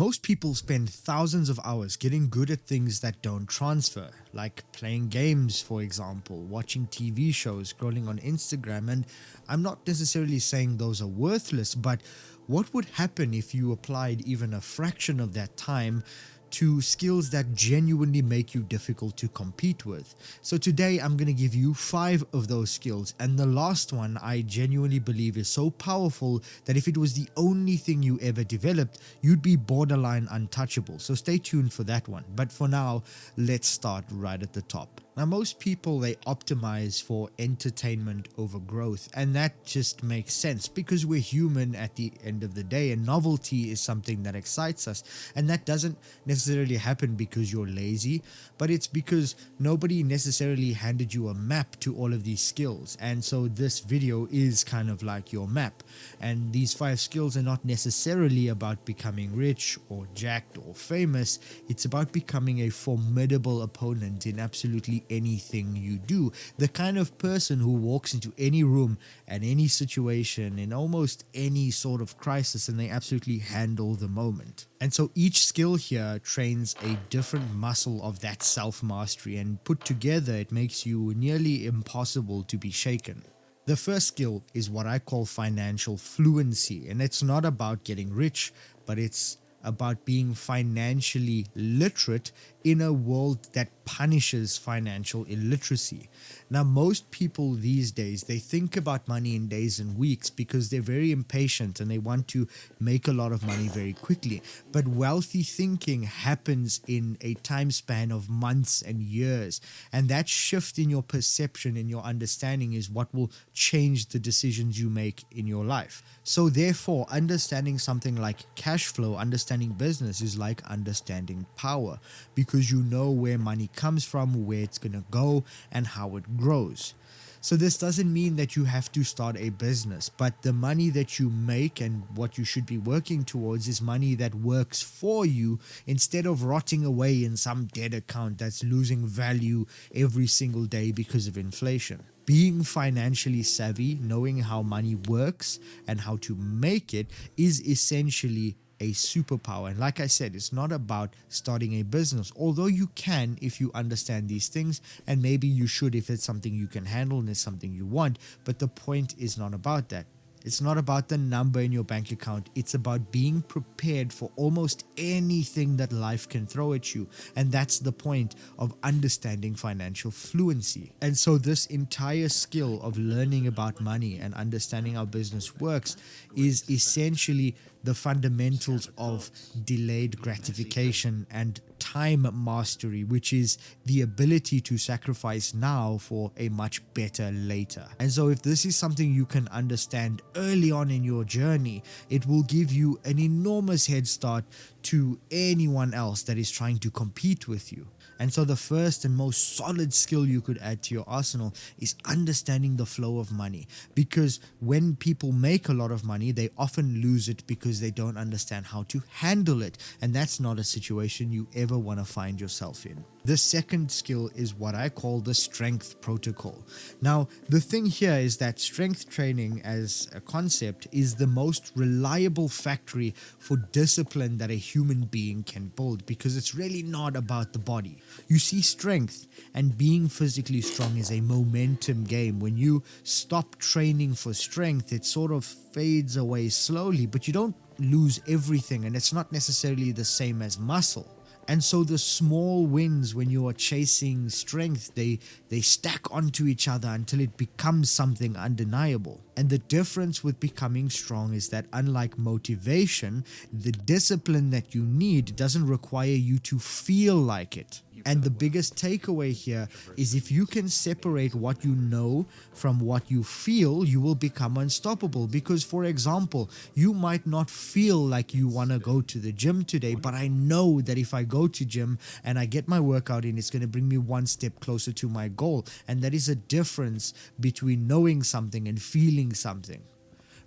Most people spend thousands of hours getting good at things that don't transfer, like playing games, for example, watching TV shows, scrolling on Instagram, and I'm not necessarily saying those are worthless, but what would happen if you applied even a fraction of that time to skills that genuinely make you difficult to compete with? So today I'm going to give you 5 of those skills, and the last one I genuinely believe is so powerful that if it was the only thing you ever developed, you'd be borderline untouchable. So stay tuned for that one. But for now, let's start right at the top. Now, most people, they optimize for entertainment over growth, and that just makes sense because we're human at the end of the day, and novelty is something that excites us. And that doesn't necessarily happen because you're lazy, but it's because nobody necessarily handed you a map to all of these skills. And so this video is kind of like your map, and these 5 skills are not necessarily about becoming rich or jacked or famous. It's about becoming a formidable opponent in absolutely anything you do, the kind of person who walks into any room and any situation in almost any sort of crisis and they absolutely handle the moment. And so each skill here trains a different muscle of that self-mastery, and put together it makes you nearly impossible to be shaken. The first skill is what I call financial fluency, and it's not about getting rich, but it's about being financially literate in a world that punishes financial illiteracy. Now, most people these days, they think about money in days and weeks because they're very impatient and they want to make a lot of money very quickly. But wealthy thinking happens in a time span of months and years. And that shift in your perception and your understanding is what will change the decisions you make in your life. So therefore, understanding something like cash flow, understanding business is like understanding power, because you know where money comes from, where it's going to go, and how it grows. So this doesn't mean that you have to start a business, but the money that you make and what you should be working towards is money that works for you instead of rotting away in some dead account that's losing value every single day because of inflation. Being financially savvy, knowing how money works and how to make it, is essentially a superpower. And like I said, it's not about starting a business, although you can if you understand these things, and maybe you should if it's something you can handle and it's something you want. But the point is not about that. It's not about the number in your bank account. It's about being prepared for almost anything that life can throw at you. And that's the point of understanding financial fluency. And so this entire skill of learning about money and understanding how business works is essentially the fundamentals of delayed gratification and time mastery, which is the ability to sacrifice now for a much better later. And so if this is something you can understand early on in your journey, it will give you an enormous head start to anyone else that is trying to compete with you. And so the first and most solid skill you could add to your arsenal is understanding the flow of money. Because when people make a lot of money, they often lose it because they don't understand how to handle it. And that's not a situation you ever want to find yourself in. The second skill is what I call the strength protocol. Now, the thing here is that strength training as a concept is the most reliable factory for discipline that a human being can build, because it's really not about the body. You see, strength and being physically strong is a momentum game. When you stop training for strength, it sort of fades away slowly, but you don't lose everything, and it's not necessarily the same as muscle. And so the small wins when you are chasing strength, they stack onto each other until it becomes something undeniable. And the difference with becoming strong is that, unlike motivation, the discipline that you need doesn't require you to feel like it. And the biggest takeaway here is, if you can separate what you know from what you feel, you will become unstoppable. Because, for example, you might not feel like you want to go to the gym today, but I know that if I go to gym and I get my workout in, it's going to bring me one step closer to my goal. And that is a difference between knowing something and feeling something.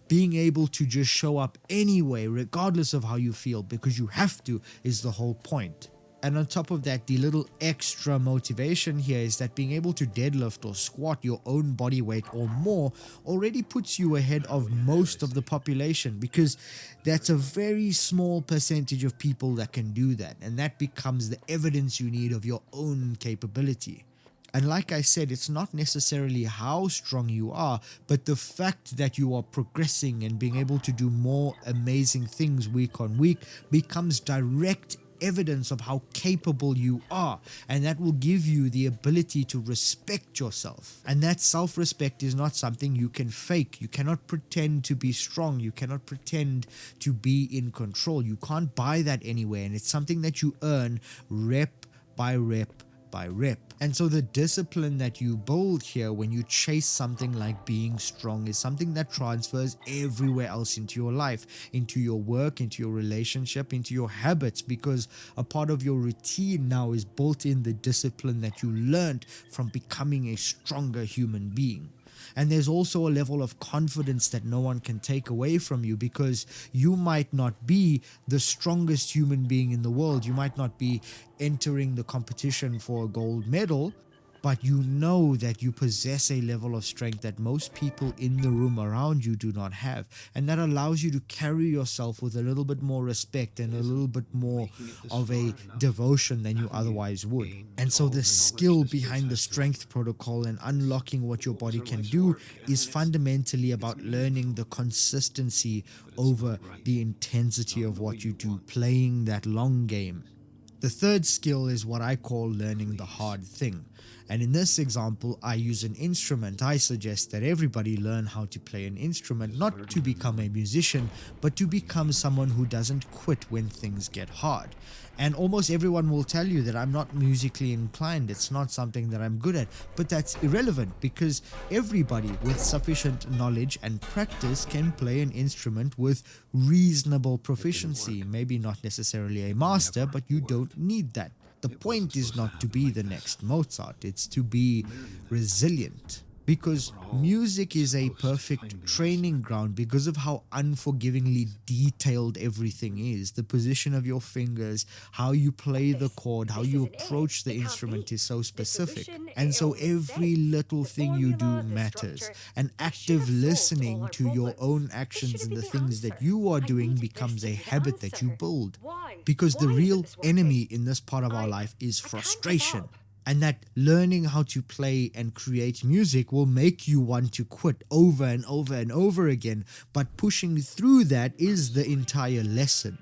Being able to just show up anyway, regardless of how you feel, because you have to, is the whole point. And on top of that, the little extra motivation here is that being able to deadlift or squat your own body weight or more already puts you ahead of most of the population, because that's a very small percentage of people that can do that. And that becomes the evidence you need of your own capability. And like I said, it's not necessarily how strong you are, but the fact that you are progressing and being able to do more amazing things week on week becomes direct evidence of how capable you are, and that will give you the ability to respect yourself. And that self-respect is not something you can fake. You cannot pretend to be strong. You cannot pretend to be in control. You can't buy that anywhere, and it's something that you earn rep by rep by rep. And so the discipline that you build here when you chase something like being strong is something that transfers everywhere else into your life, into your work, into your relationship, into your habits, because a part of your routine now is built in the discipline that you learned from becoming a stronger human being. And there's also a level of confidence that no one can take away from you, because you might not be the strongest human being in the world. You might not be entering the competition for a gold medal, but you know that you possess a level of strength that most people in the room around you do not have. And that allows you to carry yourself with a little bit more respect and a little bit more of a devotion than you otherwise would. And so the skill behind the strength protocol and unlocking what your body can do is fundamentally about learning the consistency over the intensity of what you do, playing that long game. The third skill is what I call learning the hard thing. And in this example, I use an instrument. I suggest that everybody learn how to play an instrument, not to become a musician, but to become someone who doesn't quit when things get hard. And almost everyone will tell you that I'm not musically inclined. It's not something that I'm good at, but that's irrelevant, because everybody with sufficient knowledge and practice can play an instrument with reasonable proficiency. Maybe not necessarily a master, but you don't need that. The point is not to be the next Mozart, it's to be resilient. Because music is a perfect training ground because of how unforgivingly detailed everything is. The position of your fingers, how you play the chord, how you approach the instrument is so specific. And so every little thing you do matters. And active listening to your own actions and the things that you are doing becomes a habit that you build. Because the real enemy in this part of our life is frustration. And that learning how to play and create music will make you want to quit over and over and over again. But pushing through that is the entire lesson.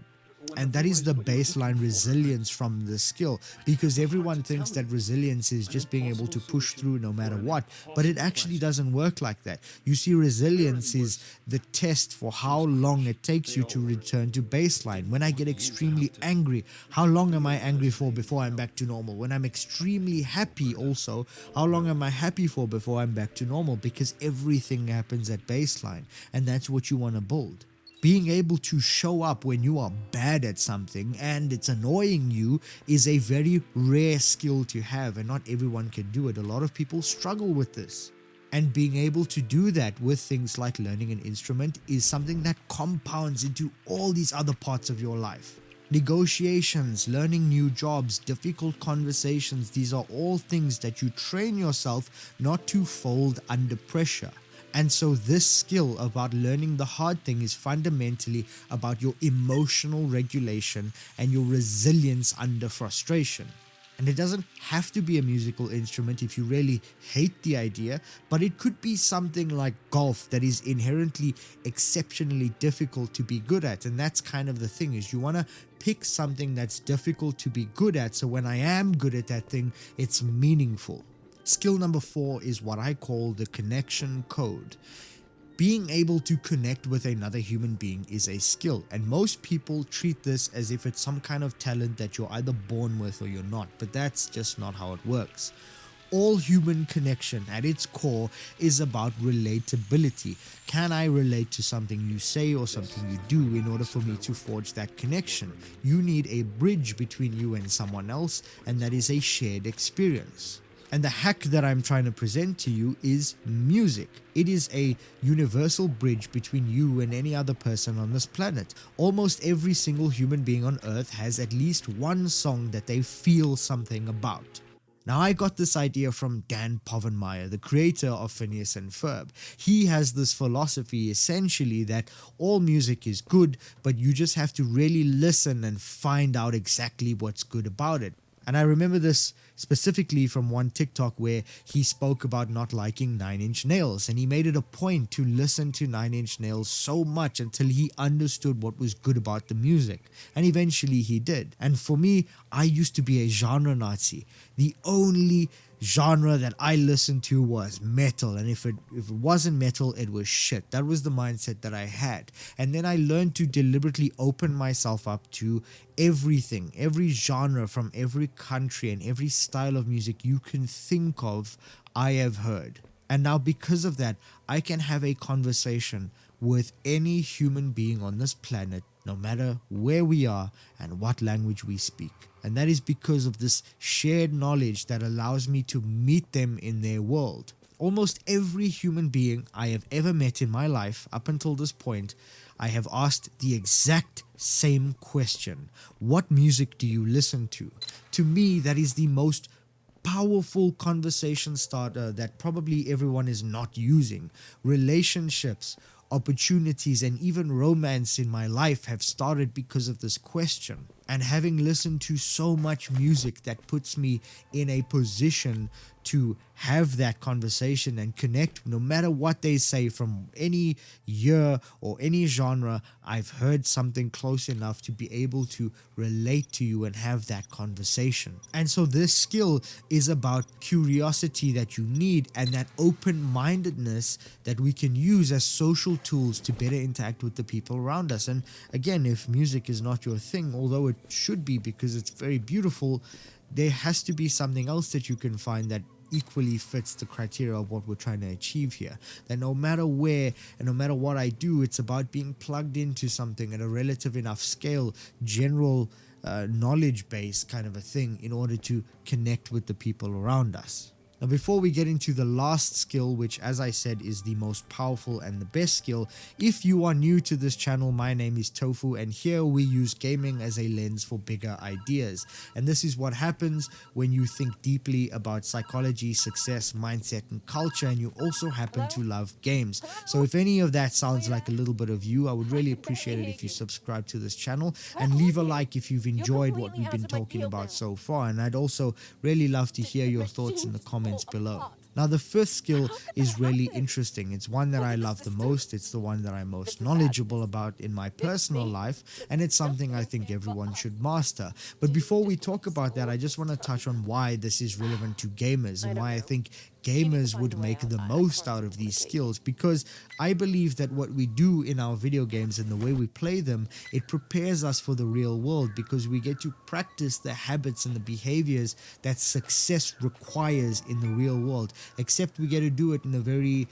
And that is the baseline resilience from the skill, because everyone thinks that resilience is just being able to push through no matter what, but it actually doesn't work like that. You see, resilience is the test for how long it takes you to return to baseline. When I get extremely angry, how long am I angry for before I'm back to normal? When I'm extremely happy also, how long am I happy for before I'm back to normal? Because everything happens at baseline, and that's what you want to build. Being able to show up when you are bad at something and it's annoying you is a very rare skill to have, and not everyone can do it. A lot of people struggle with this. And being able to do that with things like learning an instrument is something that compounds into all these other parts of your life. Negotiations, learning new jobs, difficult conversations, these are all things that you train yourself not to fold under pressure. And so this skill about learning the hard thing is fundamentally about your emotional regulation and your resilience under frustration. And it doesn't have to be a musical instrument if you really hate the idea, but it could be something like golf that is inherently exceptionally difficult to be good at. And that's kind of the thing, is you want to pick something that's difficult to be good at, so when I am good at that thing, it's meaningful. Skill number 4 is what I call the connection code. Being able to connect with another human being is a skill, and most people treat this as if it's some kind of talent that you're either born with or you're not, but that's just not how it works. All human connection at its core is about relatability. Can I relate to something you say or something you do in order for me to forge that connection? You need a bridge between you and someone else, and that is a shared experience. And the hack that I'm trying to present to you is music. It is a universal bridge between you and any other person on this planet. Almost every single human being on earth has at least one song that they feel something about. Now, I got this idea from Dan Povenmire, the creator of Phineas and Ferb. He has this philosophy essentially that all music is good, but you just have to really listen and find out exactly what's good about it. And I remember this specifically from one TikTok where he spoke about not liking Nine Inch Nails, and he made it a point to listen to Nine Inch Nails so much until he understood what was good about the music, and eventually he did. And for me, I used to be a genre Nazi. The only genre that I listened to was metal, and if it wasn't metal, it was shit. That was the mindset that I had. And then I learned to deliberately open myself up to everything, every genre from every country and every style of music you can think of, I have heard. And now because of that, I can have a conversation with any human being on this planet, no matter where we are and what language we speak. And that is because of this shared knowledge that allows me to meet them in their world. Almost every human being I have ever met in my life up until this point, I have asked the exact same question. What music do you listen to? To me, that is the most powerful conversation starter that probably everyone is not using. Relationships, opportunities, and even romance in my life have started because of this question. And having listened to so much music that puts me in a position to have that conversation and connect no matter what they say from any year or any genre, I've heard something close enough to be able to relate to you and have that conversation. And so this skill is about curiosity that you need and that open-mindedness that we can use as social tools to better interact with the people around us. And again, if music is not your thing, although it should be because it's very beautiful, there has to be something else that you can find that equally fits the criteria of what we're trying to achieve here. That no matter where and no matter what I do, it's about being plugged into something at a relative enough scale, general knowledge base kind of a thing in order to connect with the people around us. Now, before we get into the last skill, which as I said is the most powerful and the best skill, if you are new to this channel, my name is Tofu, and here we use gaming as a lens for bigger ideas. And this is what happens when you think deeply about psychology, success, mindset, and culture, and you also happen to love games. So if any of that sounds like a little bit of you, I would really appreciate it if you subscribe to this channel and leave a like if you've enjoyed what we've been talking about so far. And I'd also really love to hear your thoughts in the comments below. Now, the fifth skill is really interesting. It's one that I love the most. It's the one that I'm most knowledgeable about in my personal life, and it's something I think everyone should master. But before we talk about that, I just want to touch on why this is relevant to gamers and why I think gamers would make the most out of these skills, because I believe that what we do in our video games and the way we play them, it prepares us for the real world, because we get to practice the habits and the behaviors that success requires in the real world, except we get to do it in a very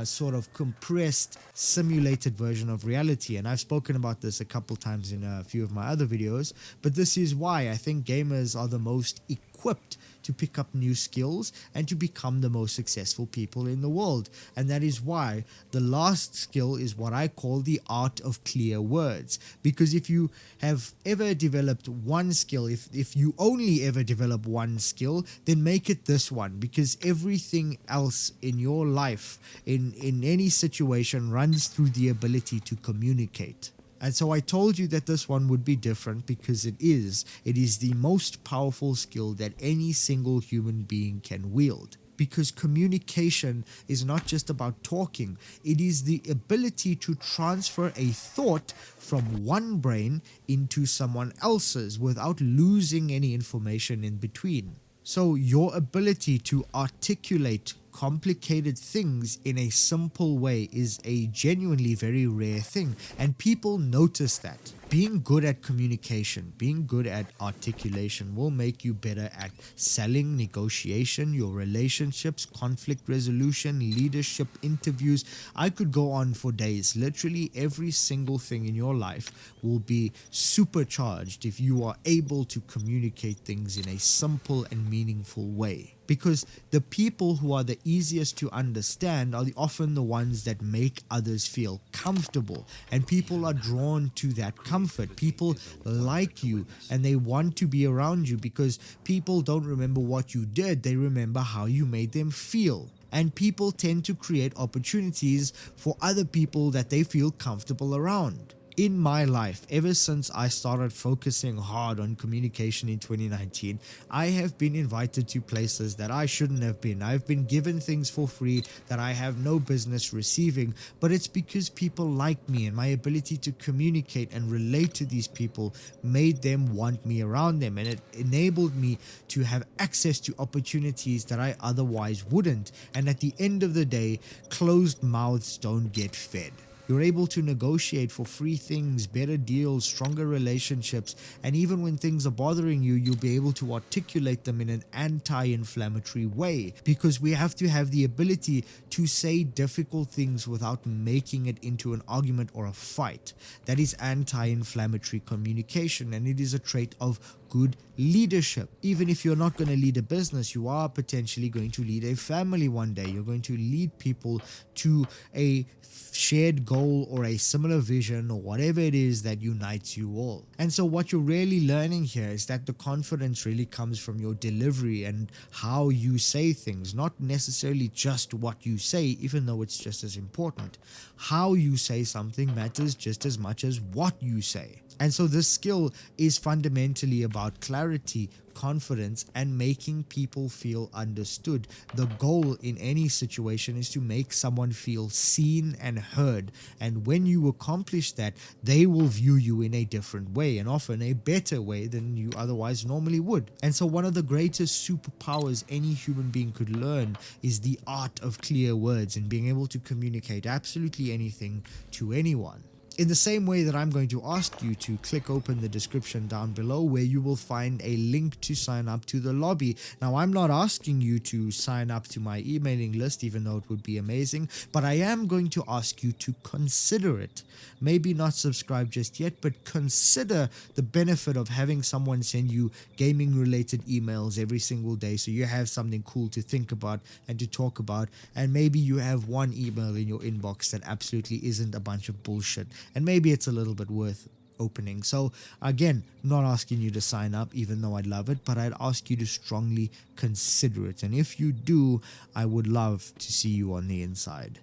sort of compressed, simulated version of reality. And I've spoken about this a couple times in a few of my other videos, but this is why I think gamers are the most equipped to pick up new skills and to become the most successful people in the world. And that is why the last skill is what I call the art of clear words. Because if you have ever developed one skill, if you only ever develop one skill, then make it this one, because everything else in your life, in any situation, runs through the ability to communicate. And so I told you that this one would be different because it is the most powerful skill that any single human being can wield. Because communication is not just about talking, it is the ability to transfer a thought from one brain into someone else's without losing any information in between. So your ability to articulate complicated things in a simple way is a genuinely very rare thing, and people notice that. being good at communication, being good at articulation will make you better at selling, negotiation, your relationships, conflict resolution, leadership, interviews. I could go on for days. Literally every single thing in your life will be supercharged if you are able to communicate things in a simple and meaningful way. Because the people who are the easiest to understand are often the ones that make others feel comfortable, and people are drawn to that comfort. People like you and they want to be around you because people don't remember what you did, they remember how you made them feel. And people tend to create opportunities for other people that they feel comfortable around. In my life, ever since I started focusing hard on communication in 2019, I have been invited to places that I shouldn't have been. I've been given things for free that I have no business receiving, but it's because people like me, and my ability to communicate and relate to these people made them want me around them, and it enabled me to have access to opportunities that I otherwise wouldn't. And at the end of the day, closed mouths don't get fed. You're able to negotiate for free things, better deals, stronger relationships, and even when things are bothering you, you'll be able to articulate them in an anti-inflammatory way, because we have to have the ability to say difficult things without making it into an argument or a fight. That is anti-inflammatory communication, and it is a trait of good leadership. Even if you're not going to lead a business, you are potentially going to lead a family one day. You're going to lead people to a shared goal or a similar vision or whatever it is that unites you all. And so what you're really learning here is that the confidence really comes from your delivery and how you say things, not necessarily just what you say, even though it's just as important. How you say something matters just as much as what you say. And so this skill is fundamentally about clarity, confidence, and making people feel understood. The goal in any situation is to make someone feel seen and heard. And when you accomplish that, they will view you in a different way, and often a better way than you otherwise normally would. And so one of the greatest superpowers any human being could learn is the art of clear words and being able to communicate absolutely anything to anyone. In the same way that I'm going to ask you to click open the description down below, where you will find a link to sign up to the lobby. Now, I'm not asking you to sign up to my emailing list, even though it would be amazing, but I am going to ask you to consider it. Maybe not subscribe just yet, but consider the benefit of having someone send you gaming related emails every single day, so you have something cool to think about and to talk about. And maybe you have one email in your inbox that absolutely isn't a bunch of bullshit, and maybe it's a little bit worth opening. So again, not asking you to sign up, even though I'd love it, but I'd ask you to strongly consider it. And if you do, I would love to see you on the inside.